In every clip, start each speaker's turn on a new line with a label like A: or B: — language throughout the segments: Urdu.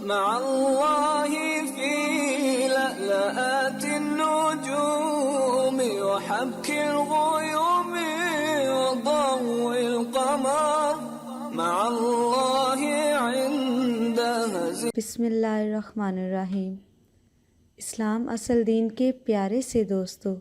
A: مع الله في لألآت النجوم وحبك الغيوم وضوء القمر مع الله عند هزيمة.
B: بسم اللہ الرحمن الرحیم. اسلام اصل دین کے پیارے سے دوستو،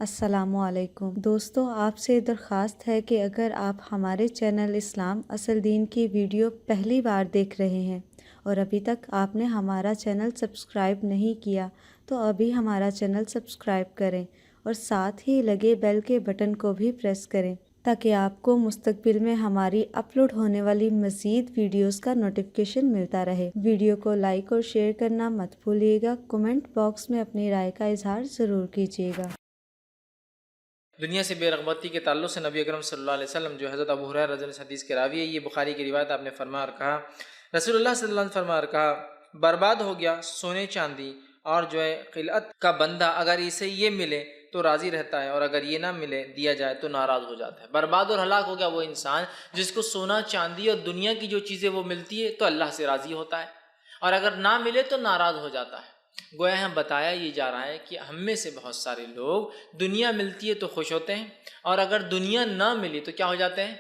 B: السلام علیکم. دوستو، آپ سے درخواست ہے کہ اگر آپ ہمارے چینل اسلام اصل دین کی ویڈیو پہلی بار دیکھ رہے ہیں اور ابھی تک آپ نے ہمارا چینل سبسکرائب نہیں کیا تو ابھی ہمارا چینل سبسکرائب کریں اور ساتھ ہی لگے بیل کے بٹن کو بھی پریس کریں تاکہ آپ کو مستقبل میں ہماری اپلوڈ ہونے والی مزید ویڈیوز کا نوٹیفیکیشن ملتا رہے. ویڈیو کو لائک اور شیئر کرنا مت بھولیے گا. کمنٹ باکس میں اپنی رائے کا اظہار ضرور کیجیے گا.
C: دنیا سے بے رغبتی کے تعلق سے نبی اکرم صلی اللہ علیہ وسلم جو حضرت ابو ہریرہ رضی اللہ عنہ حدیث کے راوی ہے، یہ بخاری کی روایت، آپ نے فرمایا اور کہا، رسول اللہ صلی اللہ علیہ وسلم فرمایا اور کہا، برباد ہو گیا سونے چاندی اور جو ہے قلعت کا بندہ، اگر اسے یہ ملے تو راضی رہتا ہے اور اگر یہ نہ ملے دیا جائے تو ناراض ہو جاتا ہے. برباد اور ہلاک ہو گیا وہ انسان جس کو سونا چاندی اور دنیا کی جو چیزیں وہ ملتی ہے تو اللہ سے راضی ہوتا ہے اور اگر نہ ملے تو ناراض ہو جاتا ہے. گویا یہاں بتایا یہ جا رہا ہے کہ ہم میں سے بہت سارے لوگ دنیا ملتی ہے تو خوش ہوتے ہیں اور اگر دنیا نہ ملی تو کیا ہو جاتے ہیں؟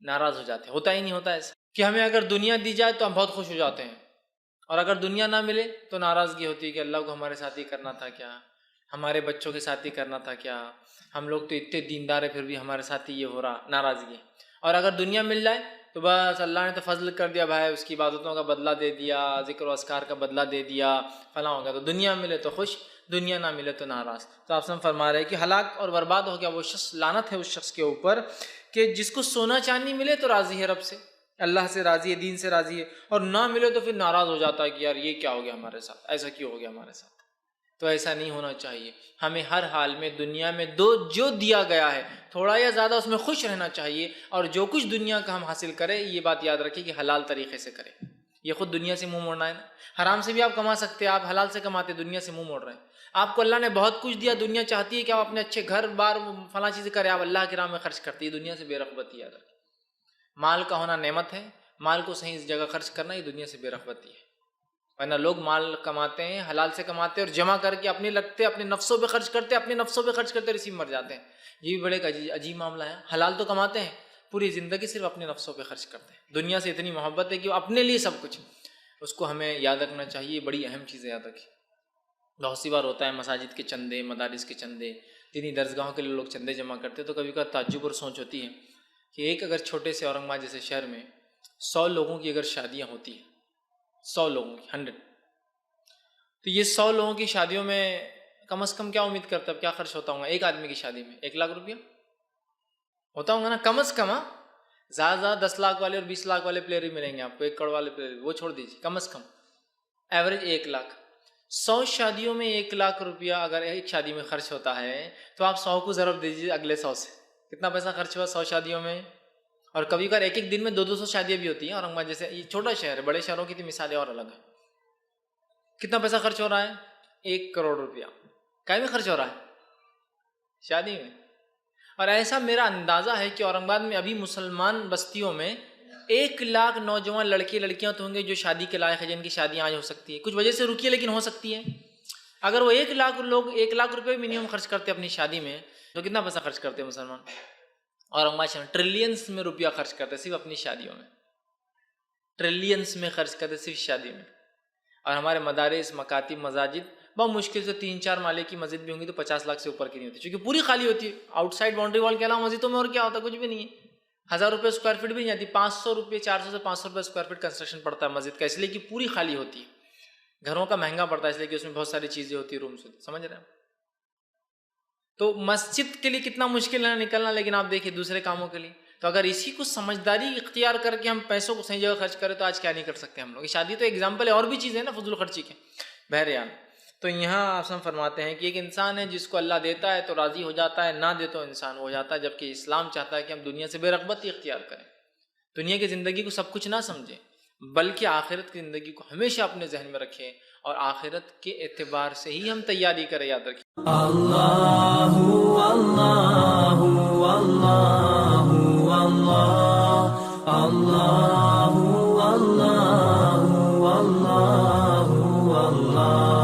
C: ناراض ہو جاتے ہیں. ہوتا ہی نہیں ہوتا ایسا کہ ہمیں اگر دنیا دی جائے تو ہم بہت خوش ہو جاتے ہیں اور اگر دنیا نہ ملے تو ناراضگی ہوتی ہے کہ اللہ کو ہمارے ساتھ ہی کرنا تھا کیا، ہمارے بچوں کے ساتھ ہی کرنا تھا کیا، ہم لوگ تو اتنے دیندار ہیں پھر بھی ہمارے ساتھ ہی یہ ہو رہا، ناراضگی. اور اگر دنیا مل جائے تو بس اللہ نے تو فضل کر دیا بھائی، اس کی عبادتوں کا بدلہ دے دیا، ذکر و اذکار کا بدلہ دے دیا، فلاں ہو گیا. تو دنیا ملے تو خوش، دنیا نہ ملے تو ناراض. تو آپ سب فرما رہے ہیں کہ ہلاک اور برباد ہو گیا وہ شخص، لعنت ہے اس شخص کے اوپر کہ جس کو سونا چاندی ملے تو راضی ہے رب سے، اللہ سے راضی ہے، دین سے راضی ہے، اور نہ ملے تو پھر ناراض ہو جاتا ہے کہ یار یہ کیا ہو گیا ہمارے ساتھ، ایسا کیوں ہو گیا ہمارے ساتھ. تو ایسا نہیں ہونا چاہیے. ہمیں ہر حال میں دنیا میں جو دیا گیا ہے تھوڑا یا زیادہ اس میں خوش رہنا چاہیے، اور جو کچھ دنیا کا ہم حاصل کریں یہ بات یاد رکھیں کہ حلال طریقے سے کریں. یہ خود دنیا سے منہ موڑنا ہے نا. حرام سے بھی آپ کما سکتے ہیں، آپ حلال سے کماتے، دنیا سے منہ موڑ رہے ہیں. آپ کو اللہ نے بہت کچھ دیا، دنیا چاہتی ہے کہ آپ اپنے اچھے گھر بار فلاں چیزیں کریں، آپ اللہ کی راہ میں خرچ کرتے ہیں، دنیا سے بے رغبتی. یاد رکھیں مال کا ہونا نعمت ہے، مال کو صحیح جگہ خرچ کرنا یہ دنیا سے بے رغبتی ہے. ورنہ لوگ مال کماتے ہیں، حلال سے کماتے ہیں اور جمع کر کے اپنے لگتے، اپنے نفسوں پہ خرچ کرتے، اپنے نفسوں پہ خرچ کرتے اور اسی میں مر جاتے ہیں. یہ بھی بڑے عجیب معاملہ ہے. حلال تو کماتے ہیں، پوری زندگی صرف اپنے نفسوں پہ خرچ کرتے ہیں. دنیا سے اتنی محبت ہے کہ وہ اپنے لیے سب کچھ. اس کو ہمیں یاد رکھنا چاہیے، بڑی اہم چیز ہے، یاد رکھیں. بہت سی بار ہوتا ہے مساجد کے چندے، مدارس کے چندے، دینی درسگاہوں کے لیے لوگ چندے جمع کرتے ہیں، تو کبھی کبھار تعجب اور سوچ ہوتی ہے کہ ایک اگر چھوٹے سے اورنگ آباد جیسے شہر میں 100 لوگوں کی اگر شادیاں ہوتی ہیں، 100 لوگوں کی 100، تو یہ 100 لوگوں کی شادیوں میں کم از کم کیا امید کرتا ہے کیا خرچ ہوتا ہوگا؟ ایک آدمی کی شادی میں 1 لاکھ روپیہ ہوتا ہوگا نا کم از کم. زیادہ زیادہ 10 لاکھ والے اور 20 لاکھ والے پلیئر ہی ملیں گے آپ کو، 1 کروڑ والے پلیئر وہ چھوڑ دیجیے، کم از کم ایوریج 1 لاکھ. 100 شادیوں میں 1 لاکھ روپیہ اگر ایک شادی میں خرچ ہوتا ہے تو آپ 100 کو ضرب دیجیے اگلے 100 سے، کتنا پیسہ خرچ ہوا 100 شادیوں میں. اور کبھی کبھار ایک دن میں 200 شادیاں بھی ہوتی ہیں. اورنگ آباد جیسے یہ چھوٹا شہر ہے، بڑے شہروں کی تو مثالیں اور الگ ہیں. کتنا پیسہ خرچ ہو رہا ہے؟ 1 کروڑ روپیہ کہیں میں خرچ ہو رہا ہے شادی میں. اور ایسا میرا اندازہ ہے کہ اورنگ آباد میں ابھی مسلمان بستیوں میں 1 لاکھ نوجوان لڑکے لڑکیاں تو ہوں گے جو شادی کے لائق ہیں، جن کی شادیاں آج ہو سکتی ہے، کچھ وجہ سے رکی ہے لیکن ہو سکتی ہے. اگر وہ 1 لاکھ لوگ 1 لاکھ روپے منیمم خرچ کرتے اپنی شادی میں تو کتنا پیسہ خرچ کرتے ہیں مسلمان؟ اورنگ آباد شہر ٹریلینس میں روپیہ خرچ کرتے صرف اپنی شادیوں میں، ٹریلینس میں خرچ کرتے صرف شادی میں. اور ہمارے مدارس، مکاتب، مساجد بہت مشکل سے 3-4 مالے کی مسجد بھی ہوں گی تو 50 لاکھ سے اوپر کی نہیں ہوتی، چونکہ پوری خالی ہوتی ہے. آؤٹ سائڈ باؤنڈری وال کے علاوہ مسجدوں میں اور کیا ہوتا ہے؟ کچھ بھی نہیں ہے. 1000 روپے اسکوائر فٹ بھی نہیں آتی، 500 روپے، 400 سے 500 روپے اسکوائر فٹ کنسٹرکشن پڑتا ہے مسجد کا، اس لیے کہ پوری خالی ہوتی ہے. گھروں کا مہنگا پڑتا ہے اس لیے کہ اس میں بہت ساری چیزیں ہوتی ہیں، رومس ہوتی ہیں، سمجھ رہے ہیں؟ تو مسجد کے لیے کتنا مشکل ہے نکلنا، لیکن آپ دیکھیں دوسرے کاموں کے لیے. تو اگر اسی کو سمجھداری اختیار کر کے ہم پیسوں کو صحیح جگہ خرچ کریں تو آج کیا نہیں کر سکتے ہم لوگ. شادی تو ایگزامپل ہے، اور بھی چیزیں ہیں نا فضول خرچی کے. بہرحال تو یہاں آپ فرماتے ہیں کہ ایک انسان ہے جس کو اللہ دیتا ہے تو راضی ہو جاتا ہے، نہ دے تو انسان ہو جاتا ہے. جبکہ اسلام چاہتا ہے کہ ہم دنیا سے بے رغبتی اختیار کریں، دنیا کی زندگی کو سب کچھ نہ سمجھیں، بلکہ آخرت کی زندگی کو ہمیشہ اپنے ذہن میں رکھیں اور آخرت کے اعتبار سے ہی ہم تیاری کریں. یاد رکھیں
A: اللہ اللہ اللہ اللہ اللہ اللہ اللہ الله